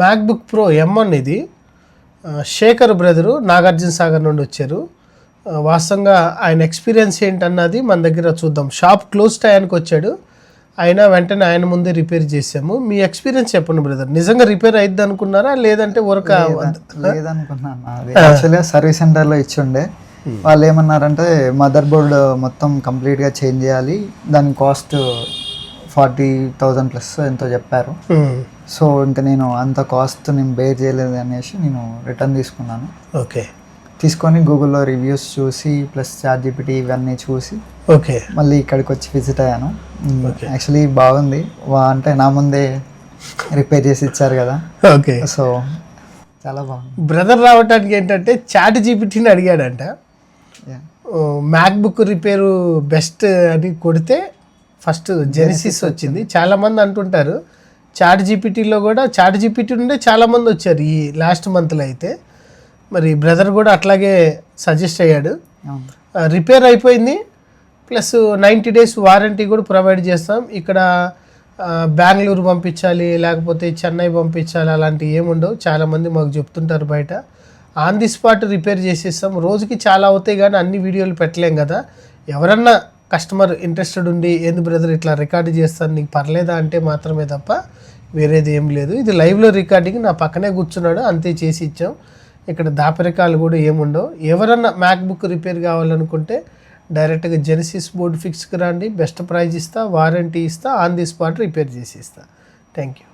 MacBook pro M1 ఇది. Shekhar brother Nagarjuna Sagar నుండి వచ్చారు. వాస్తవంగా ఆయన ఎక్స్పీరియన్స్ ఏంటన్నది మన దగ్గర చూద్దాం. షాప్ క్లోజ్ టైంకి వచ్చాడు, అయినా వెంటనే ఆయన ముందే రిపేర్ చేసాము. మీ ఎక్స్పీరియన్స్ చెప్పండి బ్రదర్, నిజంగా రిపేర్ అయిద్ది అనుకున్నారా లేదంటే వర్క్ లేదనుకున్నాను. అది యాక్చువల్గా సర్వీస్ సెంటర్లో ఇచ్చిండే, వాళ్ళు ఏమన్నారంటే మదర్ బోర్డ్ మొత్తం కంప్లీట్గా చేంజ్ చేయాలి, దాని కాస్ట్ 40,000 ప్లస్ ఎంతో చెప్పారు. సో ఇంకా నేను అంత కాస్ట్ నేను బేర్ చేయలేదు అనేసి నేను రిటర్న్ తీసుకున్నాను. ఓకే, తీసుకొని గూగుల్లో రివ్యూస్ చూసి ప్లస్ ChatGPT ఇవన్నీ చూసి ఓకే మళ్ళీ ఇక్కడికి వచ్చి విజిట్ అయ్యాను. యాక్చువల్లీ బాగుంది, అంటే నా ముందే రిపేర్ చేసి ఇచ్చారు కదా. ఓకే, సో చాలా బాగుంది. బ్రదర్ రావడానికి ఏంటంటే ChatGPTని అడిగాడంట, మ్యాక్బుక్ రిపేరు బెస్ట్ అని కొడితే ఫస్ట్ జెనిసిస్ వచ్చింది. చాలామంది అంటుంటారు ChatGPTలో కూడా, ChatGPT నుండే చాలామంది వచ్చారు ఈ లాస్ట్ మంత్లో. అయితే మరి బ్రదర్ కూడా అట్లాగే సజెస్ట్ అయ్యాడు. రిపేర్ అయిపోయింది, ప్లస్ 90 days వారంటీ కూడా ప్రొవైడ్ చేస్తాం. ఇక్కడ బెంగళూరు పంపించాలి లేకపోతే చెన్నై పంపించాలి అలాంటివి ఏముండవు. చాలామంది మాకు చెప్తుంటారు బయట. ఆన్ ది స్పాట్ రిపేర్ చేసేస్తాం. రోజుకి చాలా అవుతాయి కానీ అన్ని వీడియోలు పెట్టలేం కదా. ఎవరన్నా కస్టమర్ ఇంట్రెస్టెడ్ ఉండి ఏంది బ్రదర్ ఇట్లా రికార్డు చేస్తాను నీకు పర్లేదా అంటే మాత్రమే తప్ప వేరేది ఏం లేదు. ఇది లైవ్లో రికార్డింగ్, నా పక్కనే కూర్చున్నాడు అంతే, చేసి ఇచ్చాం. ఇక్కడ దాపరికాలు కూడా ఏముండవు. ఎవరన్నా మ్యాక్బుక్ రిపేర్ కావాలనుకుంటే డైరెక్ట్గా జెనిసిస్ బోర్డ్ ఫిక్స్కి రండి, బెస్ట్ ప్రైజ్ ఇస్తా, వారంటీ ఇస్తా, ఆన్ ది స్పాట్ రిపేర్ చేసి ఇస్తా. Thank you.